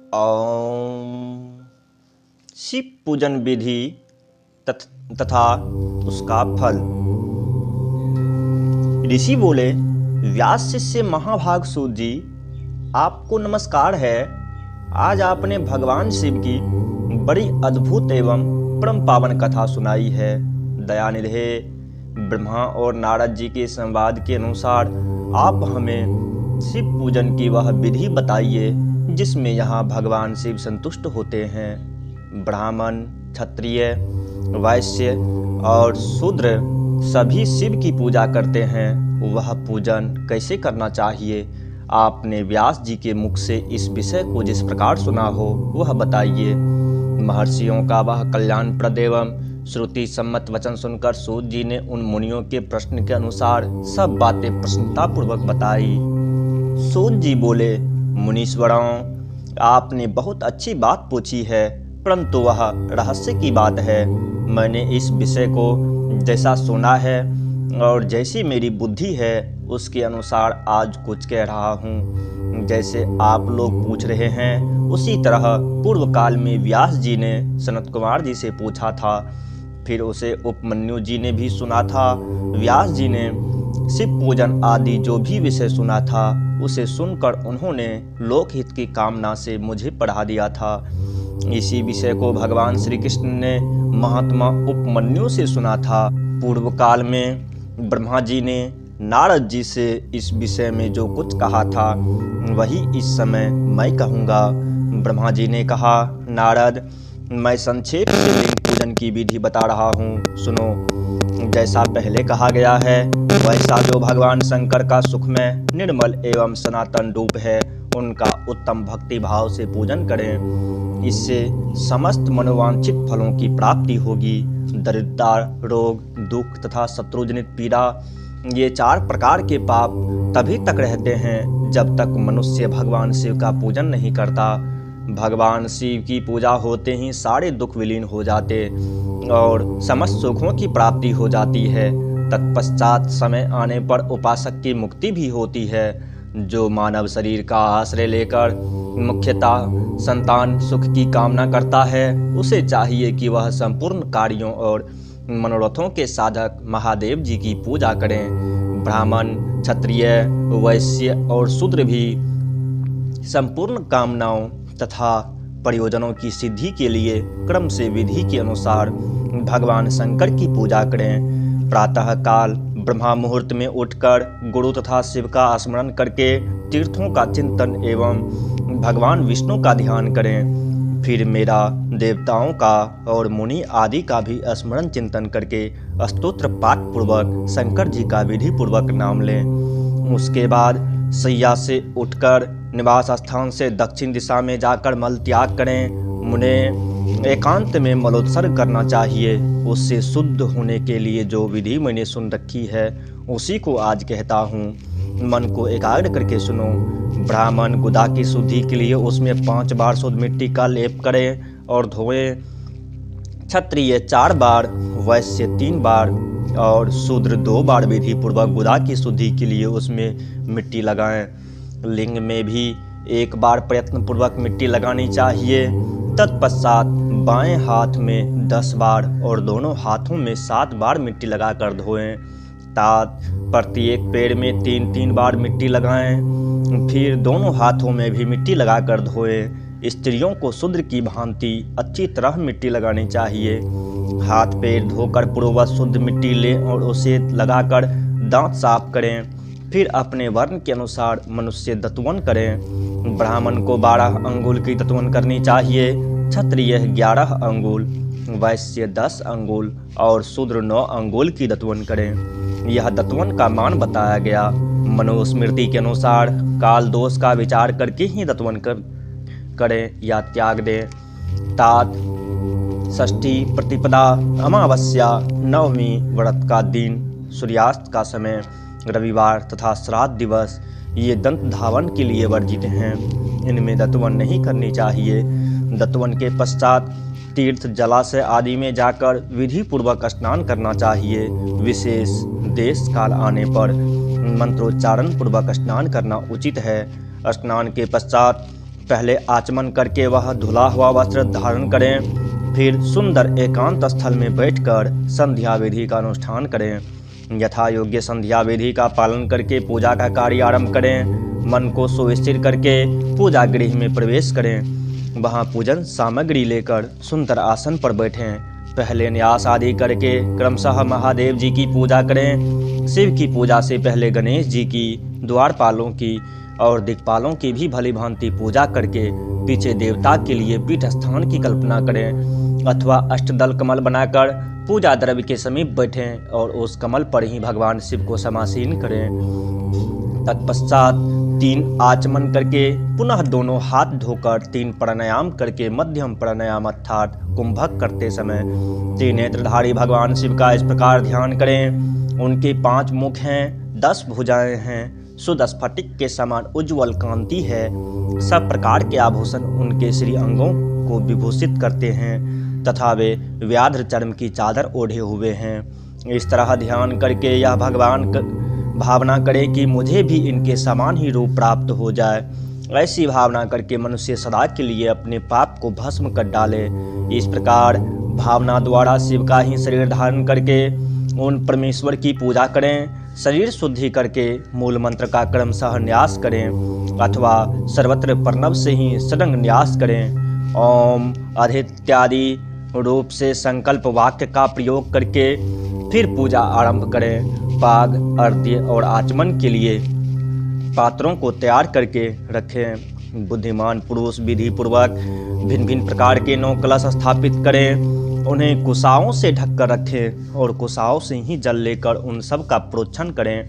ओम। शिव पूजन विधि तथा उसका फल। ऋषि बोले, व्यास शिष्य महाभाग सूत जी, आपको नमस्कार है। आज आपने भगवान शिव की बड़ी अद्भुत एवं परम पावन कथा सुनाई है। दयानिधे ब्रह्मा और नारद जी के संवाद के अनुसार आप हमें शिव पूजन की वह विधि बताइए जिसमें यहाँ भगवान शिव संतुष्ट होते हैं। ब्राह्मण, क्षत्रिय, वैश्य और शूद्र सभी शिव की पूजा करते हैं। वह पूजन कैसे करना चाहिए? आपने व्यास जी के मुख से इस विषय को जिस प्रकार सुना हो वह बताइए। महर्षियों का वह कल्याणप्रद एवं श्रुति सम्मत वचन सुनकर सूत जी ने उन मुनियों के प्रश्न के अनुसार सब बातें प्रसन्नतापूर्वक बताई। सूत जी बोले, मुनीश्वरों, आपने बहुत अच्छी बात पूछी है, परंतु वह रहस्य की बात है। मैंने इस विषय को जैसा सुना है और जैसी मेरी बुद्धि है उसके अनुसार आज कुछ कह रहा हूँ। जैसे आप लोग पूछ रहे हैं उसी तरह पूर्व काल में व्यास जी ने सनत कुमार जी से पूछा था, फिर उसे उपमन्यु जी ने भी सुना था। व्यास जी ने शिव पूजन आदि जो भी विषय सुना था उसे सुनकर उन्होंने लोकहित की कामना से मुझे पढ़ा दिया था। इसी विषय को भगवान श्री कृष्ण ने महात्मा उपमन्यु से सुना था। पूर्व काल में ब्रह्मा जी ने नारद जी से इस विषय में जो कुछ कहा था वही इस समय मैं कहूँगा। ब्रह्मा जी ने कहा, नारद, मैं संक्षेप से लिंग पूजन की विधि बता रहा हूँ, सुनो। जैसा पहले कहा गया है वैसा जो भगवान शंकर का सुखमय, निर्मल एवं सनातन रूप है उनका उत्तम भक्ति भाव से पूजन करें। इससे समस्त मनोवांछित फलों की प्राप्ति होगी। दरिद्रता, रोग, दुख तथा शत्रुजनित पीड़ा, ये 4 प्रकार के पाप तभी तक रहते हैं जब तक मनुष्य भगवान शिव का पूजन नहीं करता। भगवान शिव की पूजा होते ही सारे दुख विलीन हो जाते और समस्त सुखों की प्राप्ति हो जाती है। तत्पश्चात समय आने पर उपासक की मुक्ति भी होती है। जो मानव शरीर का आश्रय लेकर मुख्यतः संतान सुख की कामना करता है उसे चाहिए कि वह संपूर्ण कार्यों और मनोरथों के साधक महादेव जी की पूजा करें। ब्राह्मण, क्षत्रिय, वैश्य और शूद्र भी संपूर्ण कामनाओं तथा प्रयोजनों की सिद्धि के लिए क्रम से विधि के अनुसार भगवान शंकर की पूजा करें। प्रातः काल ब्रह्मा मुहूर्त में उठकर गुरु तथा शिव का स्मरण करके तीर्थों का चिंतन एवं भगवान विष्णु का ध्यान करें। फिर मेरा, देवताओं का और मुनि आदि का भी स्मरण चिंतन करके स्तोत्र पाठ पूर्वक शंकर जी का विधि पूर्वक नाम लें। उसके बाद सैया से उठकर निवास स्थान से दक्षिण दिशा में जाकर मल त्याग करें। मुने एकांत में मलोत्सर्ग करना चाहिए। उससे शुद्ध होने के लिए जो विधि मैंने सुन रखी है उसी को आज कहता हूँ। मन को एकाग्र करके सुनो। ब्राह्मण गुदा की शुद्धि के लिए उसमें 5 बार शुद्ध मिट्टी का लेप करें और धोएं। क्षत्रिय 4 बार, वैश्य 3 बार और शूद्र 2 बार विधि पूर्वक गुदा की शुद्धि के लिए उसमें मिट्टी लगाएं। लिंग में भी 1 बार प्रयत्न पूर्वक मिट्टी लगानी चाहिए। तत्पश्चात बाएं हाथ में 10 बार और दोनों हाथों में 7 बार मिट्टी लगाकर धोएं। तात प्रत्येक पैर में 3-3 बार मिट्टी लगाएं। फिर दोनों हाथों में भी मिट्टी लगाकर धोएं। स्त्रियों को शूद्र की भांति अच्छी तरह मिट्टी लगानी चाहिए। हाथ पैर धोकर पूर्ववत शुद्ध मिट्टी लें और उसे लगाकर दांत साफ करें। फिर अपने वर्ण के अनुसार मनुष्य दतवन करें। ब्राह्मण को 12 अंगुल की दतवन करनी चाहिए, क्षत्रिय 11 अंगुल, वैश्य 10 अंगुल और शूद्र 9 अंगुल की दतवन करें। यह दतवन का मान बताया गया। मनुस्मृति के अनुसार काल दोष का विचार करके ही दतवन करें या त्याग दें। तात, षष्ठी, प्रतिपदा, अमावस्या, नवमी, व्रत का दिन, सूर्यास्त का समय, रविवार तथा श्राद्ध दिवस ये दंत धावन के लिए वर्जित हैं। इनमें दतवन नहीं करनी चाहिए। दतवन के पश्चात तीर्थ, जलाशय आदि में जाकर विधि पूर्वक स्नान करना चाहिए। विशेष देश काल आने पर मंत्रोच्चारण पूर्वक स्नान करना उचित है। स्नान के पश्चात पहले आचमन करके वह धुला हुआ वस्त्र धारण करें। फिर सुंदर एकांत स्थल में बैठकर संध्या विधि का अनुष्ठान करें। यथा योग्य संध्या विधि का पालन करके पूजा का कार्य आरंभ करें। मन को सुस्थिर करके पूजा गृह में प्रवेश करें। वहाँ पूजन सामग्री लेकर सुंदर आसन पर बैठें। पहले न्यास आदि करके क्रमशः महादेव जी की पूजा करें। शिव की पूजा से पहले गणेश जी की, द्वारपालों की और दिक्पालों की भी भली भांति पूजा करके पीछे देवता के लिए पीठ स्थान की कल्पना करें अथवा अष्टदल कमल बनाकर पूजा द्रव्य के समीप बैठें और उस कमल पर ही भगवान शिव को समासीन करें। तत्पश्चात 3 आचमन करके पुनः दोनों हाथ धोकर 3 प्राणायाम करके मध्यम प्राणायाम अर्थात कुंभक करते समय त्रिनेत्रधारी भगवान शिव का इस प्रकार ध्यान करें। उनके 5 मुख हैं, 10 भुजाएं हैं, शुद्ध स्फटिक के समान उज्ज्वल कांति है। सब प्रकार के आभूषण उनके श्री अंगों को विभूषित करते हैं तथा वे व्याघ्र चर्म की चादर ओढ़े हुए हैं। इस तरह ध्यान करके यह भगवान भावना करें कि मुझे भी इनके समान ही रूप प्राप्त हो जाए। ऐसी भावना करके मनुष्य सदा के लिए अपने पाप को भस्म कर डाले। इस प्रकार भावना द्वारा शिव का ही शरीर धारण करके उन परमेश्वर की पूजा करें। शरीर शुद्धि करके मूल मंत्र का क्रमशः न्यास करें अथवा सर्वत्र प्रणव से ही सडंग न्यास करें। ओम अधित्यादि रूप से संकल्प वाक्य का प्रयोग करके फिर पूजा आरंभ करें। पाग, अर्घ्य और आचमन के लिए पात्रों को तैयार करके रखें। बुद्धिमान पुरुष विधि पूर्वक भिन्न भिन्न प्रकार के 9 कलश स्थापित करें। उन्हें कुसाओं से ढककर रखें और कुसाओं से ही जल लेकर उन सब का प्रोक्षण करें।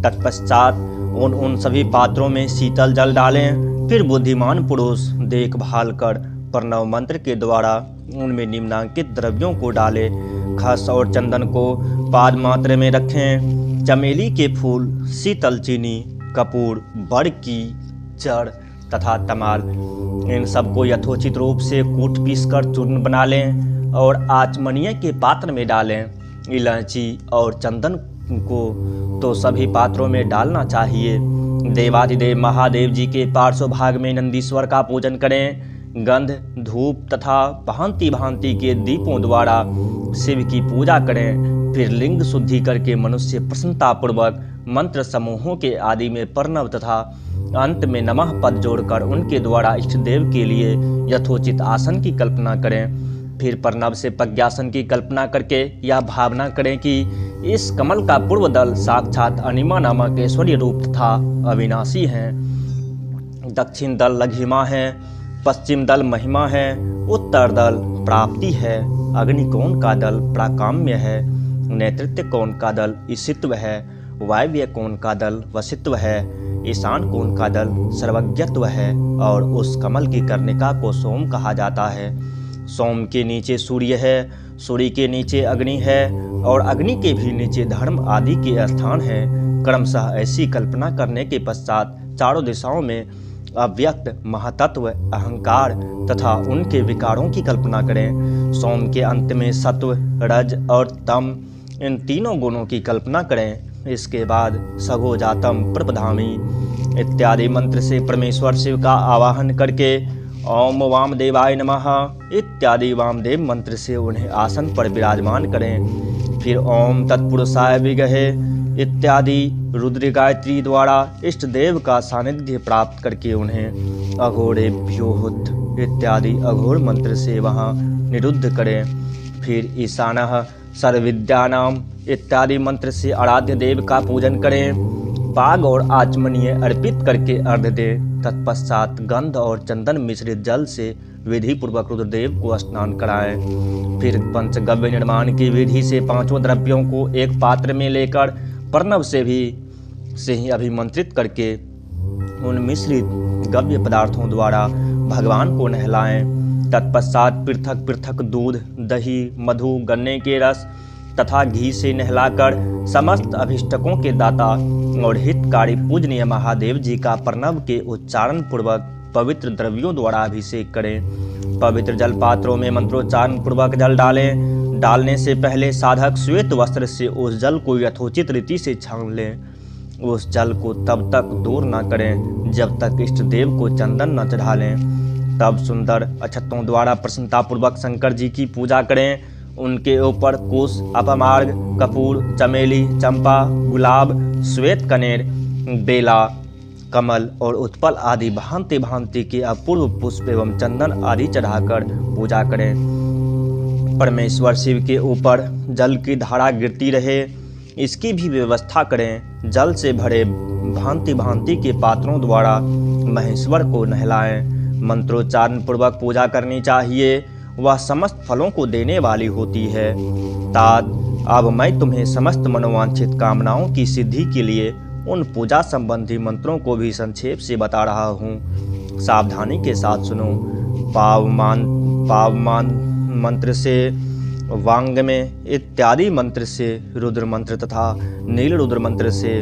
तत्पश्चात उन सभी पात्रों में शीतल जल डालें। फिर बुद्धिमान पुरुष देखभाल कर प्रणव मंत्र के द्वारा उनमें निम्नांकित द्रव्यों को डालें। खस और चंदन को पाद मात्र में रखें। चमेली के फूल, शीतल चीनी, कपूर, बड़ की जड़ तथा तमाल, इन सबको यथोचित रूप से कूट पीस कर चूर्ण बना लें और आचमनीय के पात्र में डालें। इलायची और चंदन को तो सभी पात्रों में डालना चाहिए। देवादिदेव महादेव जी के पार्श्व भाग में नंदीश्वर का पूजन करें। गंध, धूप तथा भांति भांति के दीपों द्वारा शिव की पूजा करें। फिर लिंग शुद्धि करके मनुष्य प्रसन्नतापूर्वक मंत्र समूहों के आदि में प्रणव तथा अंत में नमः पद जोड़कर उनके द्वारा इष्ट देव के लिए यथोचित आसन की कल्पना करें। फिर प्रणव से प्रज्ञासन की कल्पना करके यह भावना करें कि इस कमल का पूर्व दल साक्षात अनिमा नामक ऐश्वर्य रूप तथा अविनाशी है, दक्षिण दल लघिमा है, पश्चिम दल महिमा है, उत्तर दल प्राप्ति है, अग्निकोण का दल प्राकाम्य है, नेतृत्व कोण का दल ईशित्व है, वायव्य कोण का दल वसित्व है, ईशान कोण का दल सर्वज्ञत्व है और उस कमल की कर्णिका को सोम कहा जाता है। सोम के नीचे सूर्य है, सूर्य के नीचे अग्नि है और अग्नि के भी नीचे धर्म आदि के स्थान है। क्रमशः ऐसी कल्पना करने के पश्चात चारों दिशाओं में अव्यक्त महातत्व अहंकार तथा उनके विकारों की कल्पना करें। सोम के अंत में सत्व, रज और तम, इन तीनों गुणों की कल्पना करें। इसके बाद सगो जातम प्रपधामी इत्यादि मंत्र से परमेश्वर शिव का आवाहन करके ओम वामदेवाय नमः इत्यादि वामदेव मंत्र से उन्हें आसन पर विराजमान करें। फिर ओम तत्पुरुषाय विगहे इत्यादि रुद्र गायत्री द्वारा इष्ट देव का सानिध्य प्राप्त करके उन्हें अघोरेभ्योहुत इत्यादि अघोर मंत्र से वहाँ निरुद्ध करें। फिर ईशानः सर्वविद्यानाम इत्यादि मंत्र से आराध्य देव का पूजन करें। पाग और आचमनीय अर्पित करके अर्घ्य दें। तत्पश्चात गंध और चंदन मिश्रित जल से विधि पूर्वक रुद्रदेव को स्नान कराएं। फिर पंचगव्य निर्माण की विधि से 5 द्रव्यों को एक पात्र में लेकर प्रणव से ही अभिमंत्रित करके उन मिश्रित गव्य पदार्थों द्वारा भगवान को नहलाएं। तत्पश्चात पृथक पृथक दूध, दही, मधु, गन्ने के रस तथा घी से नहलाकर समस्त अभिष्टकों के दाता और हितकारी पूजनीय महादेव जी का प्रणव के उच्चारण पूर्वक पवित्र द्रव्यों द्वारा अभिषेक करें। पवित्र जल पात्रों में मंत्रोच्चारण पूर्वक जल डालें। डालने से पहले साधक श्वेत वस्त्र से उस जल को यथोचित रीति से छान लें। उस जल को तब तक दूर न करें जब तक इष्ट देव को चंदन न चढ़ा लें। तब सुंदर अक्षतों द्वारा प्रसन्नतापूर्वक शंकर जी की पूजा करें। उनके ऊपर कुश, अपमार्ग, कपूर, चमेली, चंपा, गुलाब, श्वेत कनेर, बेला, कमल और उत्पल आदि भांति भांति के अपूर्व पुष्प एवं चंदन आदि चढ़ाकर पूजा करें। परमेश्वर शिव के ऊपर जल की धारा गिरती रहे, इसकी भी व्यवस्था करें। जल से भरे भांति भांति के पात्रों द्वारा महेश्वर को नहलाएं। मंत्रोच्चारण पूर्वक पूजा करनी चाहिए, वह समस्त फलों को देने वाली होती है। तात, अब मैं तुम्हें समस्त मनोवांछित कामनाओं की सिद्धि के लिए उन पूजा संबंधी मंत्रों को भी संक्षेप से बता रहा हूँ। सावधानी के साथ सुनो। पावमान मंत्र से, वांग्मय इत्यादि मंत्र से, रुद्र मंत्र तथा नील रुद्र मंत्र से,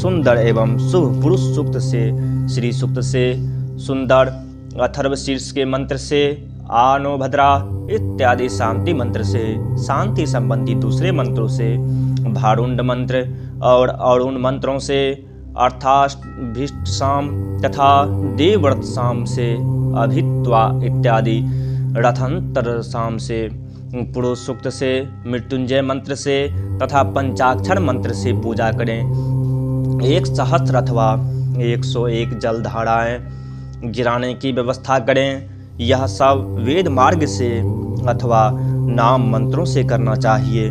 सुंदर एवं शुभ पुरुष सूक्त से, श्री सूक्त से, सुंदर अथर्व शीर्ष के मंत्र से, आनो भद्रा इत्यादि शांति मंत्र से, शांति संबंधी दूसरे मंत्रों से, भारुंड मंत्र और अरुण मंत्रों से, अर्थाभिष्ट शाम तथा देवव्रत शाम से, अभित्वा इत्यादि रथंतर शाम से, पुरुष सूक्त से, मृत्युंजय मंत्र से तथा पंचाक्षर मंत्र से पूजा करें। 1 सहस्त्र अथवा 101 जल धाराएं गिराने की व्यवस्था करें। यह सब वेद मार्ग से अथवा नाम मंत्रों से करना चाहिए।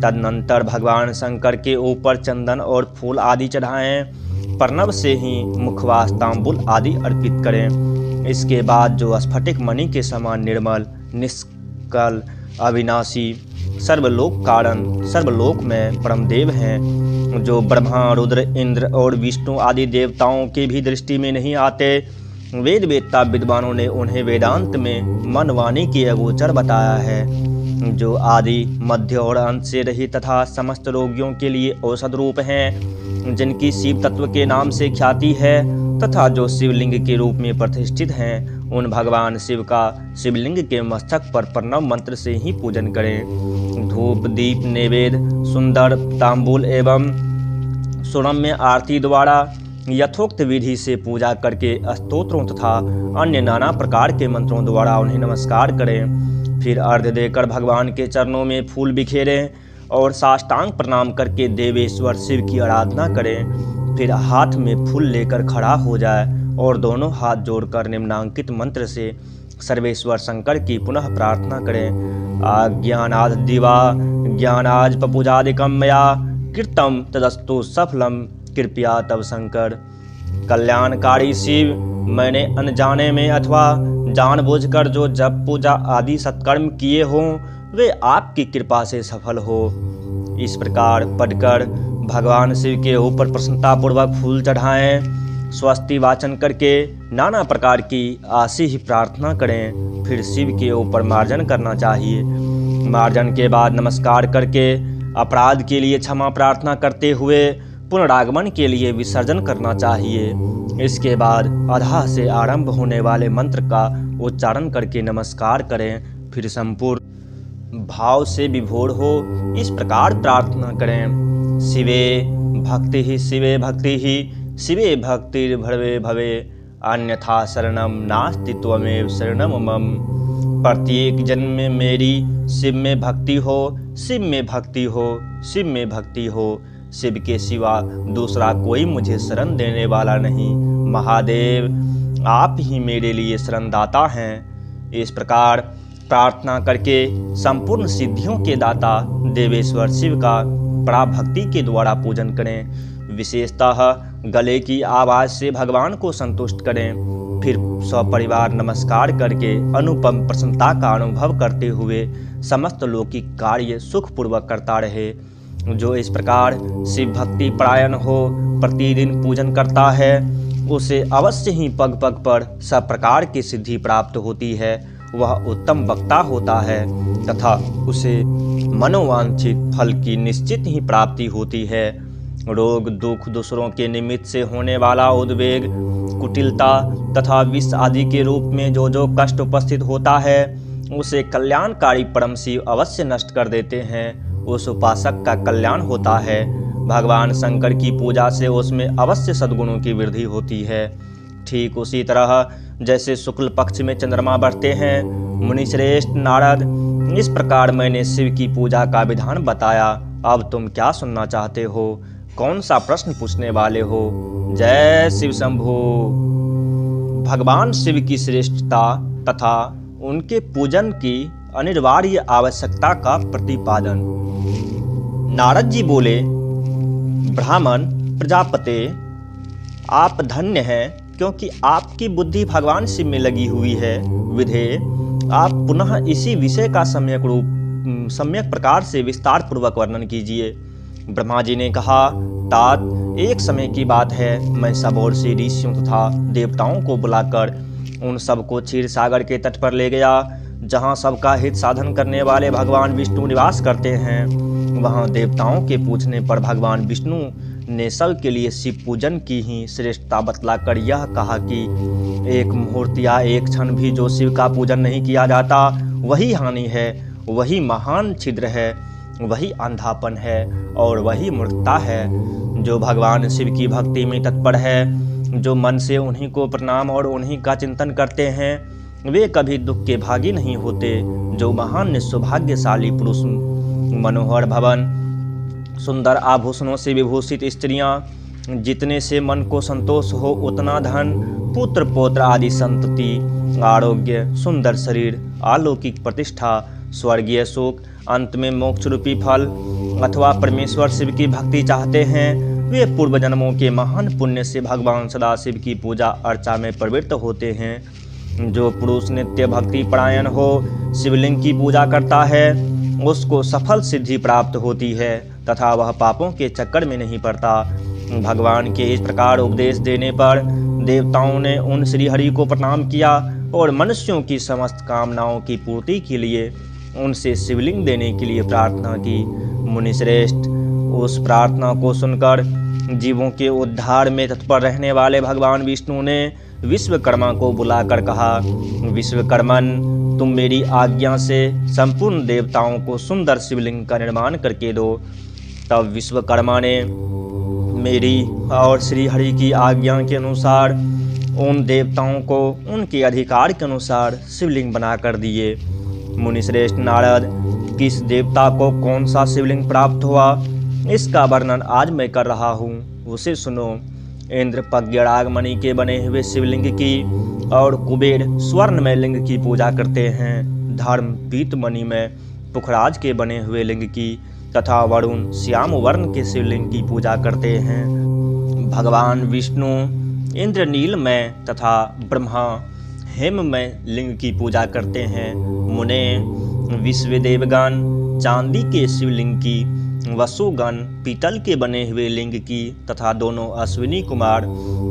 तदनंतर भगवान शंकर के ऊपर चंदन और फूल आदि चढ़ाएं। पर्णव से ही मुखवास, तांबुल आदि अर्पित करें। इसके बाद जो स्फटिक मणि के समान निर्मल, निष्कल, अविनाशी, सर्वलोक कारण, सर्वलोक में परमदेव हैं, जो ब्रह्मा, रुद्र, इंद्र और विष्णु आदि देवताओं की भी दृष्टि में नहीं आते, वेद वेदता विद्वानों ने उन्हें वेदांत में मन वाणी की अगोचर बताया है, जो आदि, मध्य और अंत से रहित तथा समस्त रोगियों के लिए औषध रूप हैं, जिनकी शिव तत्व के नाम से ख्याति है तथा जो शिवलिंग के रूप में प्रतिष्ठित हैं, उन भगवान शिव का शिवलिंग के मस्तक पर प्रणव मंत्र से ही पूजन करें। धूप, दीप, नैवेद्य, सुंदर तांबूल एवं सुरम्य आरती द्वारा यथोक्त विधि से पूजा करके स्तोत्रों तथा अन्य नाना प्रकार के मंत्रों द्वारा उन्हें नमस्कार करें। फिर अर्घ्य देकर भगवान के चरणों में फूल बिखेरें और साष्टांग प्रणाम करके देवेश्वर शिव की आराधना करें। फिर हाथ में फूल लेकर खड़ा हो जाए और दोनों हाथ जोड़कर निम्नांकित मंत्र से सर्वेश्वर शंकर की पुनः प्रार्थना करें। आज्ञानाद दिवा ज्ञानाज पपूजादिकम मया कृतम तदस्तु सफलम कृपया तब शंकर। कल्याणकारी शिव, मैंने अनजाने में अथवा जानबूझकर जो जप, पूजा आदि सत्कर्म किए हों, वे आपकी कृपा से सफल हो। इस प्रकार पढ़कर भगवान शिव के ऊपर प्रसन्नतापूर्वक फूल चढ़ाएं। स्वस्ति वाचन करके नाना प्रकार की आशीष प्रार्थना करें। फिर शिव के ऊपर मार्जन करना चाहिए। मार्जन के बाद नमस्कार करके अपराध के लिए क्षमा प्रार्थना करते हुए पुनरागमन के लिए विसर्जन करना चाहिए। इसके बाद अधा से आरंभ होने वाले मंत्र का उच्चारण करके नमस्कार करें। फिर संपूर्ण भाव से विभोर हो इस प्रकार प्रार्थना करें। शिवे भक्ति ही, शिवे भक्ति ही, शिवे भक्तिर्भवे भवे, अन्यथा शरणम नास्ति त्वमेव शरणम मम। प्रत्येक जन्म में मेरी शिव में भक्ति हो, शिव में भक्ति हो, शिव में भक्ति हो। शिव के सिवा दूसरा कोई मुझे शरण देने वाला नहीं। महादेव, आप ही मेरे लिए शरणदाता हैं। इस प्रकार प्रार्थना करके संपूर्ण सिद्धियों के दाता देवेश्वर शिव का पराभक्ति के द्वारा पूजन करें। विशेषतः गले की आवाज़ से भगवान को संतुष्ट करें। फिर सपरिवार नमस्कार करके अनुपम प्रसन्नता का अनुभव करते हुए समस्त लौकिक कार्य सुखपूर्वक करता रहे। जो इस प्रकार शिव भक्ति परायण हो, प्रतिदिन पूजन करता है, उसे अवश्य ही पग पग पर सब प्रकार की सिद्धि प्राप्त होती है। वह उत्तम वक्ता होता है तथा उसे मनोवांछित फल की निश्चित ही प्राप्ति होती है। रोग दुख, दूसरों के निमित्त से होने वाला उद्वेग, कुटिलता तथा विष आदि के रूप में जो जो कष्ट उपस्थित होता है, उसे कल्याणकारी परम शिव अवश्य नष्ट कर देते हैं। उस उपासक का कल्याण होता है। भगवान शंकर की पूजा से उसमें अवश्य सद्गुणों की वृद्धि होती है। ठीक उसी तरह जैसे शुक्ल पक्ष में चंद्रमा बढ़ते हैं। मुनि श्रेष्ठ नारद, इस प्रकार मैंने शिव की पूजा का विधान बताया। अब तुम क्या सुनना चाहते हो? कौन सा प्रश्न पूछने वाले हो? जय शिव शंभो। भगवान शिव की श्रेष्ठता तथा उनके पूजन की अनिवार्य आवश्यकता का प्रतिपादन। नारद जी बोले, ब्राह्मण प्रजापते, आप धन्य हैं, क्योंकि आपकी बुद्धि भगवान शिव में लगी हुई है। विधे, आप पुनः इसी विषय का सम्यक प्रकार से विस्तार पूर्वक वर्णन कीजिए। ब्रह्मा जी ने कहा, तात, एक समय की बात है, मैं सब और से ऋषियों तथा देवताओं को बुलाकर उन सबको क्षीर सागर के तट पर ले गया, जहाँ सबका हित साधन करने वाले भगवान विष्णु निवास करते हैं। वहाँ देवताओं के पूछने पर भगवान विष्णु ने सब के लिए शिव पूजन की ही श्रेष्ठता बतलाकर यह कहा कि एक मुहूर्त या एक क्षण भी जो शिव का पूजन नहीं किया जाता, वही हानि है, वही महान छिद्र है, वही अंधापन है और वही मूर्खता है। जो भगवान शिव की भक्ति में तत्पर है, जो मन से उन्हीं को प्रणाम और उन्हीं का चिंतन करते हैं, वे कभी दुख के भागी नहीं होते। जो महान सौभाग्यशाली पुरुष मनोहर भवन, सुंदर आभूषणों से विभूषित स्त्रियां, जितने से मन को संतोष हो उतना धन, पुत्र पौत्र आदि संतति, आरोग्य, सुंदर शरीर, अलौकिक प्रतिष्ठा, स्वर्गीय सुख, अंत में मोक्ष रूपी फल अथवा परमेश्वर शिव की भक्ति चाहते हैं, वे पूर्व जन्मों के महान पुण्य से भगवान सदाशिव की पूजा अर्चा में प्रवृत्त होते हैं। जो पुरुष नित्य भक्ति परायण हो शिवलिंग की पूजा करता है, उसको सफल सिद्धि प्राप्त होती है तथा वह पापों के चक्कर में नहीं पड़ता। भगवान के इस प्रकार उपदेश देने पर देवताओं ने उन श्री हरि को प्रणाम किया और मनुष्यों की समस्त कामनाओं की पूर्ति के लिए उनसे शिवलिंग देने के लिए प्रार्थना की। मुनि श्रेष्ठ, उस प्रार्थना को सुनकर जीवों के उद्धार में तत्पर रहने वाले भगवान विष्णु ने विश्वकर्मा को बुलाकर कहा, विश्वकर्मन, तुम मेरी आज्ञा से संपूर्ण देवताओं को सुंदर शिवलिंग का निर्माण करके दो। तब विश्वकर्मा ने मेरी और श्री हरि की आज्ञा के अनुसार उन देवताओं को उनके अधिकार के अनुसार शिवलिंग बना कर दिए। मुनिश्रेष्ठ नारद, किस देवता को कौन सा शिवलिंग प्राप्त हुआ, इसका वर्णन आज मैं कर रहा हूँ, उसे सुनो। इंद्र पज्ञरागमणि के बने हुए शिवलिंग की और कुबेर स्वर्णमय लिंग की पूजा करते हैं। धर्म पीतमणि में पुखराज के बने हुए लिंग की तथा वरुण श्याम वर्ण के शिवलिंग की पूजा करते हैं। भगवान विष्णु इंद्र नीलमय तथा ब्रह्मा हेममय लिंग की पूजा करते हैं। मुने विश्वदेवगण चांदी के शिवलिंग की, वसुगण पीतल के बने हुए लिंग की तथा दोनों अश्विनी कुमार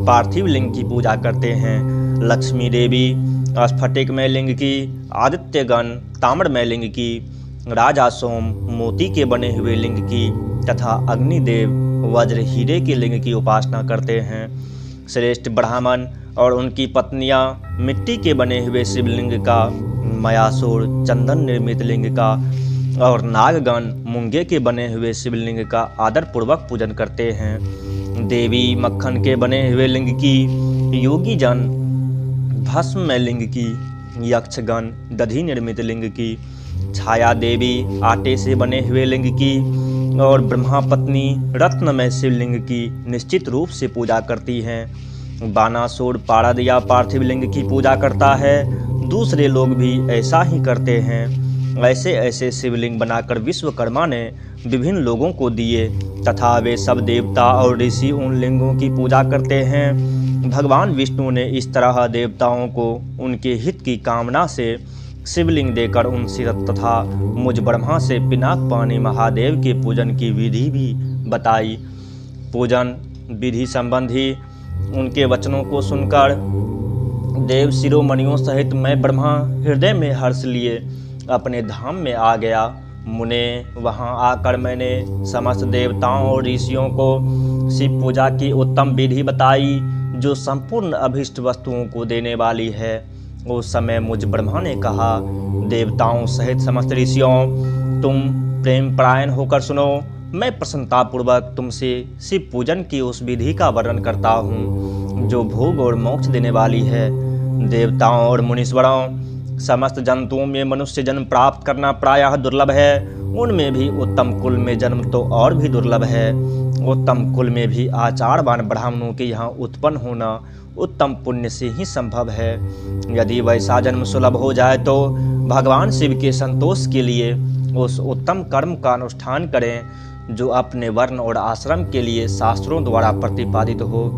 पार्थिव लिंग की पूजा करते हैं। लक्ष्मी देवी स्फटिकमय लिंग की, आदित्यगण ताम्रमय लिंग की, राजा सोम मोती के बने हुए लिंग की तथा अग्निदेव वज्र हीरे के लिंग की उपासना करते हैं। श्रेष्ठ ब्राह्मण और उनकी पत्नियां मिट्टी के बने हुए शिवलिंग का, मयासुर चंदन निर्मित लिंग का और नागगण मूंगे के बने हुए शिवलिंग का आदर पूर्वक पूजन करते हैं। देवी मक्खन के बने हुए लिंग की, योगी जन भस्ममय लिंग की, यक्षगण दधि निर्मित लिंग की, छाया देवी आटे से बने हुए लिंग की और ब्रह्मा पत्नी रत्नमय शिवलिंग की निश्चित रूप से पूजा करती हैं। बानासुर पारद या पार्थिव लिंग की पूजा करता है। दूसरे लोग भी ऐसा ही करते हैं। ऐसे ऐसे शिवलिंग बनाकर विश्वकर्मा ने विभिन्न लोगों को दिए तथा वे सब देवता और ऋषि उन लिंगों की पूजा करते हैं। भगवान विष्णु ने इस तरह देवताओं को उनके हित की कामना से शिवलिंग देकर उनसे तथा मुझ ब्रह्मा से पिनाक पानी महादेव के पूजन की विधि भी बताई। पूजन विधि संबंधी उनके वचनों को सुनकर देव शिरोमणियों सहित मैं ब्रह्मा हृदय में हर्ष लिए अपने धाम में आ गया। मुने, वहां आकर मैंने समस्त देवताओं और ऋषियों को शिव पूजा की उत्तम विधि बताई जो संपूर्ण अभीष्ट वस्तुओं को देने वाली है। उस समय मुझ ब्रह्मा ने कहा, देवताओं सहित समस्त ऋषियों, तुम प्रेम परायण होकर सुनो। मैं प्रसन्नतापूर्वक तुमसे शिव पूजन की उस विधि का वर्णन करता हूँ जो भोग और मोक्ष देने वाली है। देवताओं और मुनीश्वरों, समस्त जंतुओं में मनुष्य जन्म प्राप्त करना प्रायः दुर्लभ है। उनमें भी उत्तम कुल में जन्म तो और भी दुर्लभ है। उत्तम कुल में भी आचारवान ब्राह्मणों के यहाँ उत्पन्न होना उत्तम पुण्य से ही संभव है। यदि वैसा जन्म सुलभ हो जाए तो भगवान शिव के संतोष के लिए उस उत्तम कर्म का अनुष्ठान करें जो अपने वर्ण और आश्रम के लिए शास्त्रों द्वारा प्रतिपादित हो।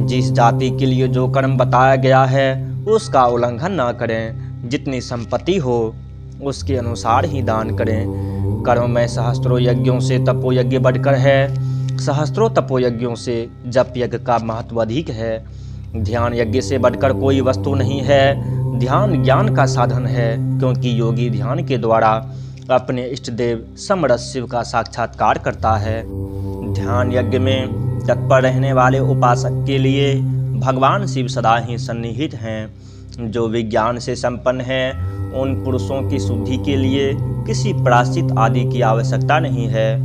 जिस जाति के लिए जो कर्म बताया गया है उसका उल्लंघन न करें। जितनी संपत्ति हो उसके अनुसार ही दान करें। कर्म में सहस्त्रों यज्ञों से तपोयज्ञ बढ़कर है। सहस्त्रों तपोयज्ञों से जप यज्ञ का महत्व अधिक है। ध्यान यज्ञ से बढ़कर कोई वस्तु नहीं है। ध्यान ज्ञान का साधन है, क्योंकि योगी ध्यान के द्वारा अपने इष्ट देव समरस शिव का साक्षात्कार करता है। ध्यान यज्ञ में तत्पर रहने वाले उपासक के लिए भगवान शिव सदा ही सन्निहित हैं। जो विज्ञान से संपन्न हैं, उन पुरुषों की शुद्धि के लिए किसी प्रायश्चित आदि की आवश्यकता नहीं है।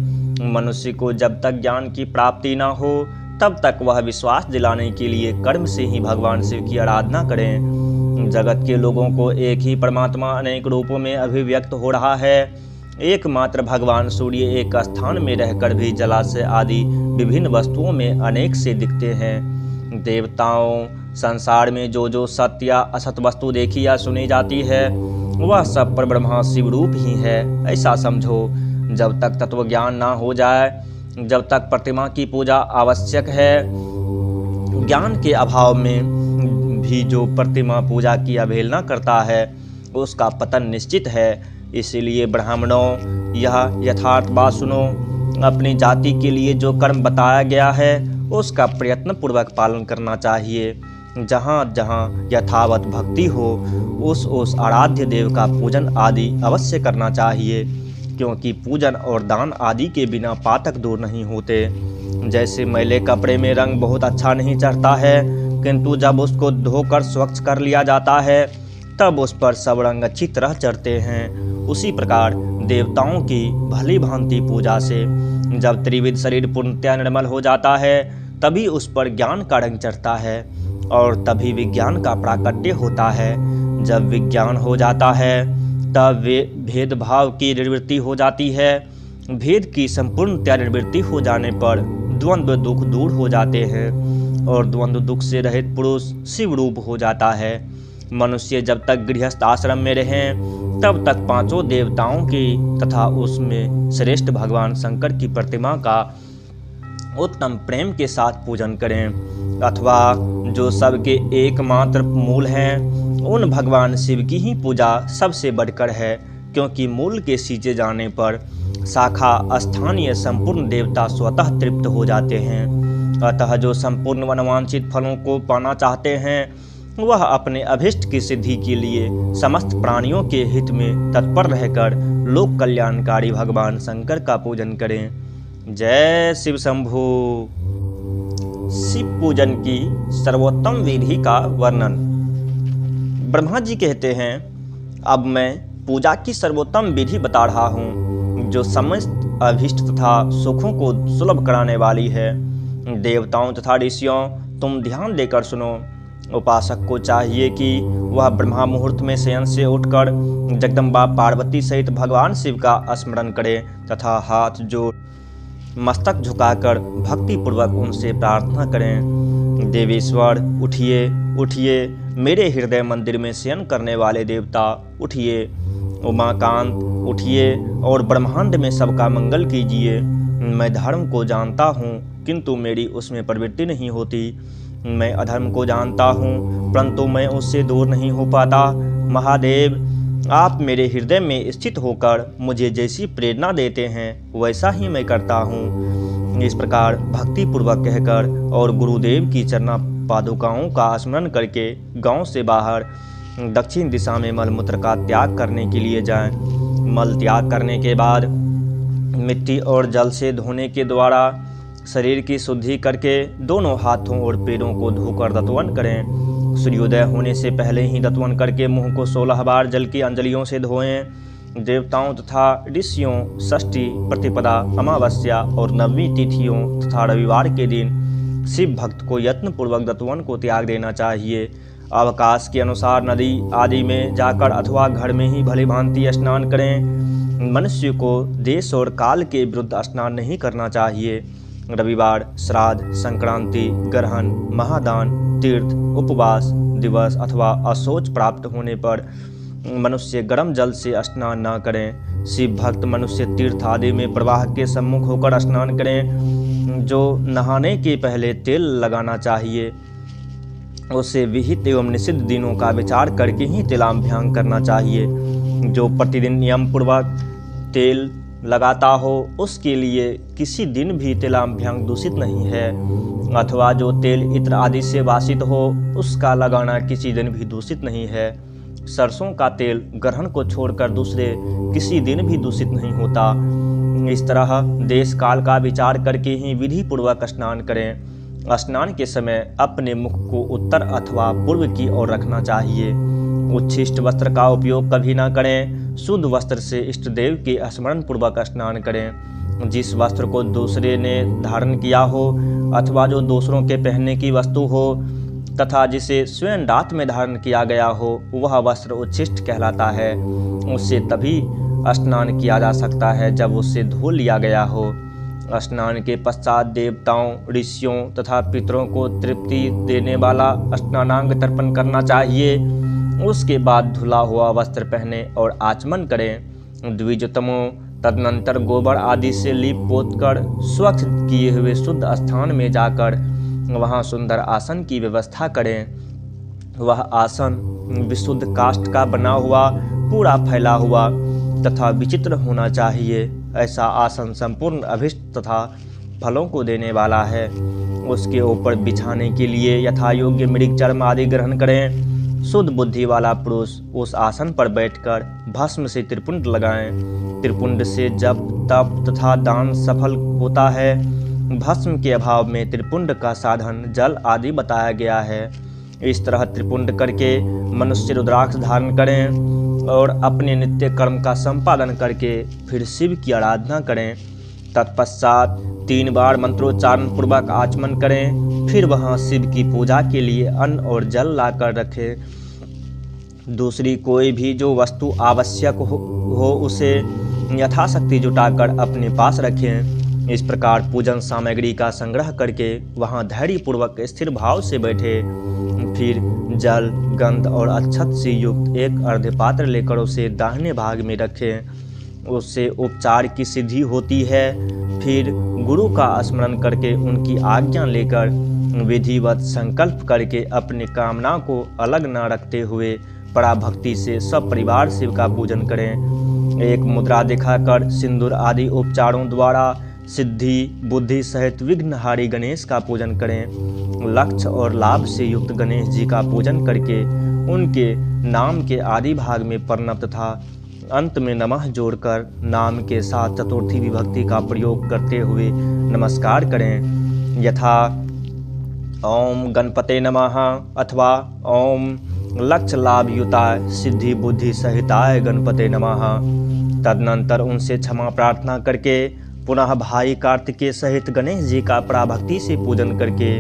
मनुष्य को जब तक ज्ञान की प्राप्ति न हो तब तक वह विश्वास दिलाने के लिए कर्म से ही भगवान शिव की आराधना करें। जगत के लोगों को एक ही परमात्मा अनेक रूपों में अभिव्यक्त हो रहा है। एकमात्र भगवान सूर्य एक स्थान में रहकर भी जलाशय आदि विभिन्न वस्तुओं में अनेक से दिखते हैं। देवताओं, संसार में जो जो सत्य या असत वस्तु देखी या सुनी जाती है वह सब पर ब्रह्मा शिव रूप ही है, ऐसा समझो। जब तक तत्व ज्ञान ना हो जाए, जब तक प्रतिमा की पूजा आवश्यक है, ज्ञान के अभाव में भी जो प्रतिमा पूजा की अवहेलना करता है उसका पतन निश्चित है। इसीलिए ब्राह्मणों, यह यथार्थ बात सुनो। अपनी जाति के लिए जो कर्म बताया गया है उसका प्रयत्न पूर्वक पालन करना चाहिए। जहाँ जहाँ यथावत भक्ति हो उस आराध्य देव का पूजन आदि अवश्य करना चाहिए, क्योंकि पूजन और दान आदि के बिना पातक दूर नहीं होते। जैसे मैले कपड़े में रंग बहुत अच्छा नहीं चढ़ता है, किंतु जब उसको धोकर स्वच्छ कर लिया जाता है तब उस पर सब रंग अच्छी तरह चढ़ते हैं। उसी प्रकार देवताओं की भली भांति पूजा से जब त्रिविध शरीर पूर्णतया निर्मल हो जाता है तभी उस पर ज्ञान का रंग चढ़ता है और तभी विज्ञान का प्राकट्य होता है। जब विज्ञान हो जाता है तब वे भेदभाव की निवृत्ति हो जाती है। भेद की संपूर्णतया निवृत्ति हो जाने पर द्वंद्व दुख दूर हो जाते हैं और द्वंद्व दुख से रहित पुरुष शिव रूप हो जाता है। मनुष्य जब तक गृहस्थ आश्रम में रहें तब तक पांचों देवताओं की तथा उसमें श्रेष्ठ भगवान शंकर की प्रतिमा का उत्तम प्रेम के साथ पूजन करें, अथवा जो सबके एकमात्र मूल हैं उन भगवान शिव की ही पूजा सबसे बढ़कर है, क्योंकि मूल के सींचे जाने पर शाखा स्थानीय संपूर्ण देवता स्वतः तृप्त हो जाते हैं। अतः जो संपूर्ण मनवांछित फलों को पाना चाहते हैं वह अपने अभिष्ट की सिद्धि के लिए समस्त प्राणियों के हित में तत्पर रहकर लोक कल्याणकारी भगवान शंकर का पूजन करें। जय शिव शंभू। शिव पूजन की सर्वोत्तम विधि का वर्णन। ब्रह्मा जी कहते हैं, अब मैं पूजा की सर्वोत्तम विधि बता रहा हूँ जो समस्त अभिष्ट तथा सुखों को सुलभ कराने वाली है। देवताओं तथा ऋषियों, तुम ध्यान देकर सुनो। उपासक को चाहिए कि वह ब्रह्मा मुहूर्त में शयन से उठकर जगदम्बा पार्वती सहित भगवान शिव का स्मरण करे तथा हाथ जोड़ मस्तक झुकाकर भक्ति पूर्वक उनसे प्रार्थना करें। देवेश्वर उठिए, उठिए, मेरे हृदय मंदिर में शयन करने वाले देवता उठिए। उमाकांत उठिए और ब्रह्मांड में सबका मंगल कीजिए। मैं धर्म को जानता हूँ किंतु मेरी उसमें प्रवृत्ति नहीं होती। मैं अधर्म को जानता हूँ परंतु मैं उससे दूर नहीं हो पाता। महादेव, आप मेरे हृदय में स्थित होकर मुझे जैसी प्रेरणा देते हैं वैसा ही मैं करता हूँ। इस प्रकार भक्ति पूर्वक कहकर और गुरुदेव की चरना पादुकाओं का स्मरण करके गांव से बाहर दक्षिण दिशा में मलमूत्र का त्याग करने के लिए जाएं। मल त्याग करने के बाद मिट्टी और जल से धोने के द्वारा शरीर की शुद्धि करके दोनों हाथों और पैरों को धोकर दत्वन करें। सूर्योदय होने से पहले ही दत्वन करके मुंह को 16 बार जल की अंजलियों से धोएं। देवताओं तथा ऋषियों षष्ठी, प्रतिपदा, अमावस्या और नवमी तिथियों तथा रविवार के दिन शिव भक्त को यत्नपूर्वक दत्तवन को त्याग देना चाहिए। अवकाश के अनुसार नदी आदि में जाकर अथवा घर में ही भली भांति स्नान करें। मनुष्य को देश और काल के विरुद्ध स्नान नहीं करना चाहिए। रविवार, श्राद्ध, संक्रांति, ग्रहण, महादान, तीर्थ, उपवास दिवस अथवा अशौच प्राप्त होने पर मनुष्य गर्म जल से स्नान न करें। शिव भक्त मनुष्य तीर्थ आदि में प्रवाह के सम्मुख होकर स्नान करें। जो नहाने के पहले तेल लगाना चाहिए उसे विहित एवं निषिद्ध दिनों का विचार करके ही तिलाभ्याम करना चाहिए। जो प्रतिदिन नियम पूर्वक तेल लगाता हो उसके लिए किसी दिन भी तिलाभ्याम दूषित नहीं है, अथवा जो तेल इत्र आदि से वासित हो उसका लगाना किसी दिन भी दूषित नहीं है। सरसों का तेल ग्रहण को छोड़कर दूसरे किसी दिन भी दूषित नहीं होता। इस तरह देश काल का विचार करके ही विधि पूर्वक स्नान करें। स्नान के समय अपने मुख को उत्तर अथवा पूर्व की ओर रखना चाहिए। उच्छिष्ट वस्त्र का उपयोग कभी न करें। शुद्ध वस्त्र से इष्ट देव के स्मरण पूर्वक स्नान करें। जिस वस्त्र को दूसरे ने धारण किया हो अथवा जो दूसरों के पहनने की वस्तु हो तथा जिसे स्वयं रात में धारण किया गया हो वह वस्त्र उच्छिष्ट कहलाता है। उससे तभी स्नान किया जा सकता है जब उससे धो लिया गया हो। स्नान के पश्चात देवताओं, ऋषियों तथा पितरों को तृप्ति देने वाला स्नानांग तर्पण करना चाहिए। उसके बाद धुला हुआ वस्त्र पहने और आचमन करें। द्विजोतमो तदनंतर गोबर आदि से लीप पोत कर स्वच्छ किए हुए शुद्ध स्थान में जाकर वहाँ सुंदर आसन की व्यवस्था करें। वह आसन विशुद्ध काष्ठ का बना हुआ, पूरा फैला हुआ तथा विचित्र होना चाहिए। ऐसा आसन संपूर्ण अभिष्ट तथा फलों को देने वाला है। उसके ऊपर बिछाने के लिए यथा योग्य मृग चर्म आदि ग्रहण करें। शुद्ध बुद्धि वाला पुरुष उस आसन पर बैठकर भस्म से त्रिपुंड लगाएं। त्रिपुंड से जप, तप तथा दान सफल होता है। भस्म के अभाव में त्रिपुंड का साधन जल आदि बताया गया है। इस तरह त्रिपुंड करके मनुष्य रुद्राक्ष धारण करें और अपने नित्य कर्म का संपादन करके फिर शिव की आराधना करें। तत्पश्चात 3 बार मंत्रोच्चारण पूर्वक आचमन करें। फिर वहां शिव की पूजा के लिए अन्न और जल लाकर रखें। दूसरी कोई भी जो वस्तु आवश्यक हो उसे यथाशक्ति जुटाकर अपने पास रखें। इस प्रकार पूजन सामग्री का संग्रह करके वहां धैर्यपूर्वक स्थिर भाव से बैठे। फिर जल, गंध और अक्षत से युक्त एक अर्ध पात्र लेकर उसे दाहिने भाग में रखें। उससे उपचार की सिद्धि होती है। फिर गुरु का स्मरण करके उनकी आज्ञा लेकर विधिवत संकल्प करके अपनी कामना को अलग न रखते हुए पराभक्ति से सब परिवार शिव का पूजन करें। एक मुद्रा दिखाकर सिंदूर आदि उपचारों द्वारा सिद्धि बुद्धि सहित विघ्नहारी गणेश का पूजन करें। लक्ष्य और लाभ से युक्त गणेश जी का पूजन करके उनके नाम के आदि भाग में प्रणव तथा अंत में नमः जोड़कर नाम के साथ चतुर्थी विभक्ति का प्रयोग करते हुए नमस्कार करें। यथा ओम गणपते नमः अथवा ओम लक्ष्य लाभ युताय सिद्धि बुद्धि सहिताय गणपते नमः। तदनंतर उनसे क्षमा प्रार्थना करके पुनः भाई कार्तिकेय सहित गणेश जी का पराभक्ति से पूजन करके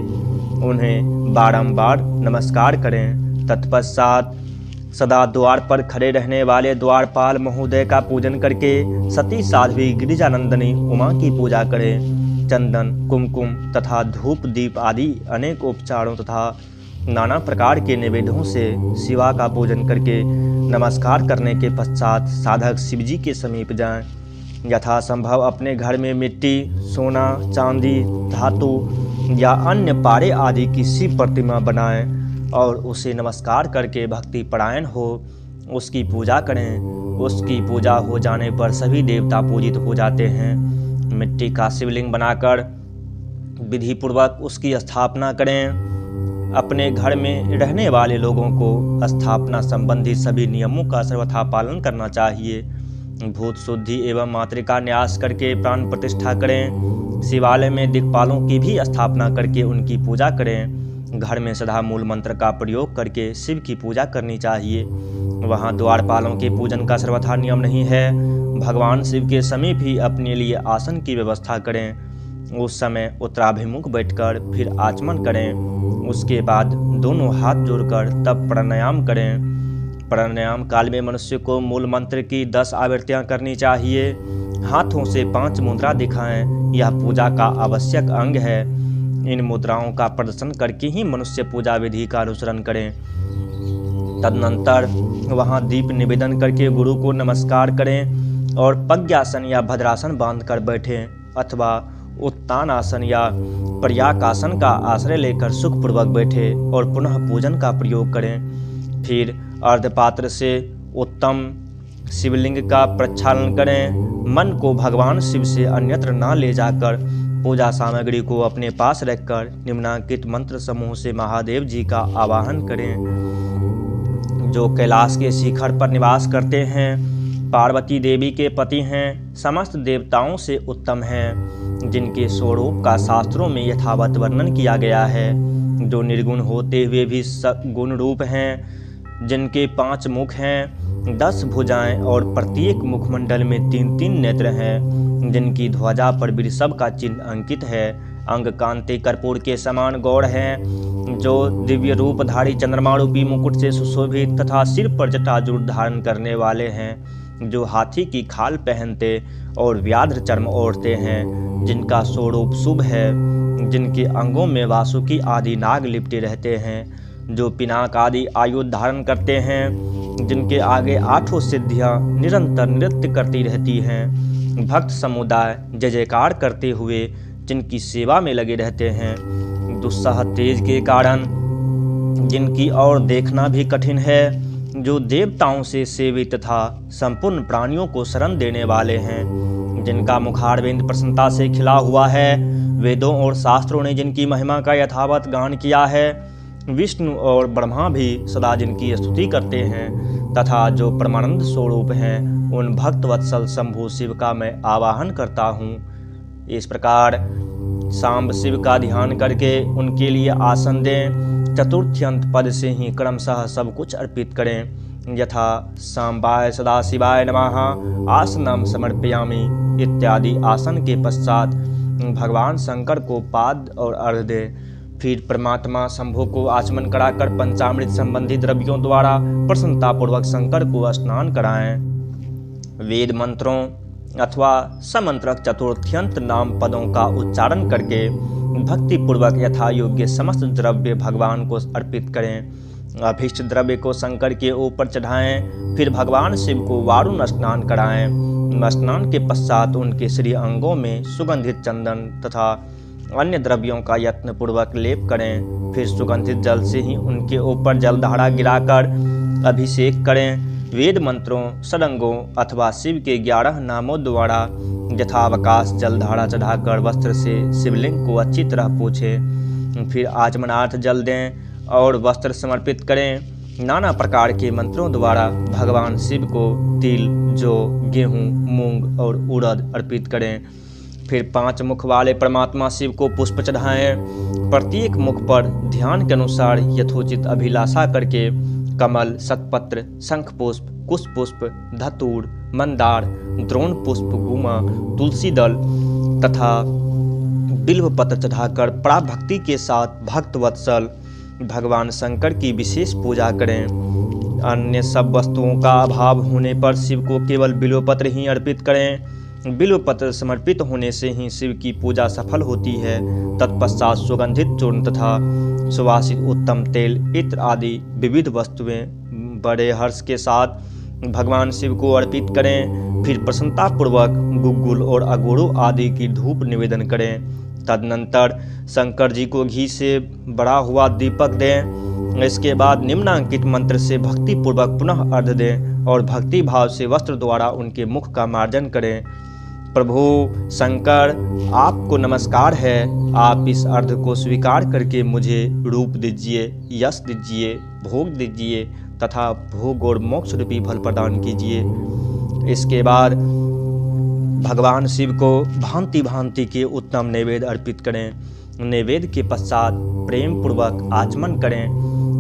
उन्हें बारंबार नमस्कार करें। तत्पश्चात सदा द्वार पर खड़े रहने वाले द्वारपाल महोदय का पूजन करके सती साध्वी गिरिजानंदिनी उमा की पूजा करें। चंदन, कुमकुम तथा धूप दीप आदि अनेक उपचारों तथा नाना प्रकार के निवेदों से शिवा का पूजन करके नमस्कार करने के पश्चात साधक शिवजी के समीप जाएं। यथासंभव अपने घर में मिट्टी, सोना, चांदी, धातु या अन्य पारे आदि की शिव प्रतिमा बनाएं और उसे नमस्कार करके भक्ति परायण हो उसकी पूजा करें। उसकी पूजा हो जाने पर सभी देवता पूजित हो जाते हैं। मिट्टी का शिवलिंग बनाकर विधि पूर्वक उसकी स्थापना करें। अपने घर में रहने वाले लोगों को स्थापना संबंधी सभी नियमों का सर्वथा पालन करना चाहिए। भूत शुद्धि एवं मातृका न्यास करके प्राण प्रतिष्ठा करें। शिवालय में दिक्पालों की भी स्थापना करके उनकी पूजा करें। घर में सदा मूल मंत्र का प्रयोग करके शिव की पूजा करनी चाहिए। वहाँ द्वारपालों के पूजन का सर्वथा नियम नहीं है। भगवान शिव के समीप ही अपने लिए आसन की व्यवस्था करें। उस समय उत्तराभिमुख बैठकर फिर आचमन करें। उसके बाद दोनों हाथ जोड़कर तब प्राणायाम करें। प्राणायाम काल में मनुष्य को मूल मंत्र की 10 आवृत्तियां करनी चाहिए। हाथों से 5 मुद्रा दिखाएं। यह पूजा का आवश्यक अंग है। इन मुद्राओं का प्रदर्शन करके ही मनुष्य पूजा विधि का अनुसरण करें। तदनंतर वहां दीप निवेदन करके गुरु को नमस्कार करें और पद्यासन या भद्रासन बांधकर बैठें अथवा उत्तान आसन या पर्याकासन का आश्रय लेकर सुखपूर्वक बैठे और पुनः पूजन का प्रयोग करें। फिर अर्धपात्र से उत्तम शिवलिंग का प्रक्षालन करें। मन को भगवान शिव से अन्यत्र न ले जाकर पूजा सामग्री को अपने पास रखकर निम्नांकित मंत्र समूह से महादेव जी का आवाहन करें, जो कैलाश के शिखर पर निवास करते हैं, पार्वती देवी के पति हैं, समस्त देवताओं से उत्तम हैं, जिनके स्वरूप का शास्त्रों में यथावत वर्णन किया गया है, जो निर्गुण होते हुए भी सगुण रूप हैं, जिनके 5 मुख हैं, 10 भुजाएं और प्रत्येक मुखमंडल में 3-3 नेत्र हैं, जिनकी ध्वजा पर वृषभ का चिन्ह अंकित है, अंग कांति कर्पूर के समान गौर हैं, जो दिव्य रूपधारी चंद्रमा रूपी मुकुट से सुशोभित तथा सिर पर जटाजूट धारण करने वाले हैं, जो हाथी की खाल पहनते और व्याघ्र चर्म ओढ़ते हैं, जिनका स्वरूप शुभ है, जिनके अंगों में वासुकी आदि नाग लिपटे रहते हैं, जो पिनाक आदि आयुध धारण करते हैं, जिनके आगे 8 सिद्धियां निरंतर नृत्य करती रहती हैं, भक्त समुदाय जय जयकार करते हुए जिनकी सेवा में लगे रहते हैं, दुस्सह तेज के कारण जिनकी ओर देखना भी कठिन है, जो देवताओं से सेवित तथा संपूर्ण प्राणियों को शरण देने वाले हैं, जिनका मुखारविंद प्रसन्नता से खिला हुआ है, वेदों और शास्त्रों ने जिनकी महिमा का यथावत गान किया है, विष्णु और ब्रह्मा भी सदा जिनकी स्तुति करते हैं, तथा जो परमानंद स्वरूप हैं, उन भक्त वत्सल शंभु शिव का मैं आवाहन करता हूँ। इस प्रकार सांब शिव का ध्यान करके उनके लिए आसन दें। चतुर्थ्यंत पद से ही क्रमशः सब कुछ अर्पित करें, यथा सांबाय सदाशिवाय नमः आसनम समर्पयामि इत्यादि आसन के पश्चात भगवान शंकर को पाद और अर्घ्य दें। फिर परमात्मा शंभु को आचमन कराकर पंचामृत संबंधी द्रव्यों द्वारा प्रसन्नतापूर्वक शंकर को स्नान कराएं। वेद मंत्रों अथवा समंत्रक चतुर्थ्यंत नाम पदों का उच्चारण करके भक्तिपूर्वक यथा योग्य समस्त द्रव्य भगवान को अर्पित करें। अभीष्ट द्रव्य को शंकर के ऊपर चढ़ाएं। फिर भगवान शिव को वारुण स्नान कराएं। स्नान के पश्चात उनके श्री अंगों में सुगंधित चंदन तथा अन्य द्रव्यों का यत्नपूर्वक लेप करें। फिर सुगंधित जल से ही उनके ऊपर जलधारा गिराकर अभिषेक करें। वेद मंत्रों षडंगों अथवा शिव के 11 नामों द्वारा यथावकाश जलधारा चढ़ाकर वस्त्र से शिवलिंग को अच्छी तरह पोंछें। फिर आचमनार्थ जल दें और वस्त्र समर्पित करें। नाना प्रकार के मंत्रों द्वारा भगवान शिव को तिल, जौ, गेहूँ, मूंग और उड़द अर्पित करें। फिर 5 मुख वाले परमात्मा शिव को पुष्प चढ़ाएं। प्रत्येक मुख पर ध्यान के अनुसार यथोचित अभिलाषा करके कमल, शतपत्र, शंख पुष्प, कुश पुष्प, धतूर, मंदार, द्रोण पुष्प, गुमा, तुलसी दल तथा बिल्व पत्र चढ़ाकर पराभक्ति के साथ भक्त वत्सल भगवान शंकर की विशेष पूजा करें। अन्य सब वस्तुओं का अभाव होने पर शिव को केवल बिल्व पत्र ही अर्पित करें। बिल्व पत्र समर्पित होने से ही शिव की पूजा सफल होती है। तत्पश्चात सुगंधित चूर्ण तथा सुवासित उत्तम तेल, इत्र आदि विविध वस्तुएं बड़े हर्ष के साथ भगवान शिव को अर्पित करें। फिर प्रसन्नतापूर्वक गुग्गुल और अगोड़ों आदि की धूप निवेदन करें। तदनंतर शंकर जी को घी से बड़ा हुआ दीपक दें। इसके बाद निम्नांकित मंत्र से भक्तिपूर्वक पुनः अर्घ्य दें और भक्ति भाव से वस्त्र द्वारा उनके मुख का मार्जन करें। प्रभु शंकर, आपको नमस्कार है। आप इस अर्घ्य को स्वीकार करके मुझे रूप दीजिए, यश दीजिए, भोग दीजिए तथा भोग और मोक्ष रूपी फल प्रदान कीजिए। इसके बाद भगवान शिव को भांति भांति के उत्तम नैवेद्य अर्पित करें। नैवेद्य के पश्चात प्रेम पूर्वक आचमन करें।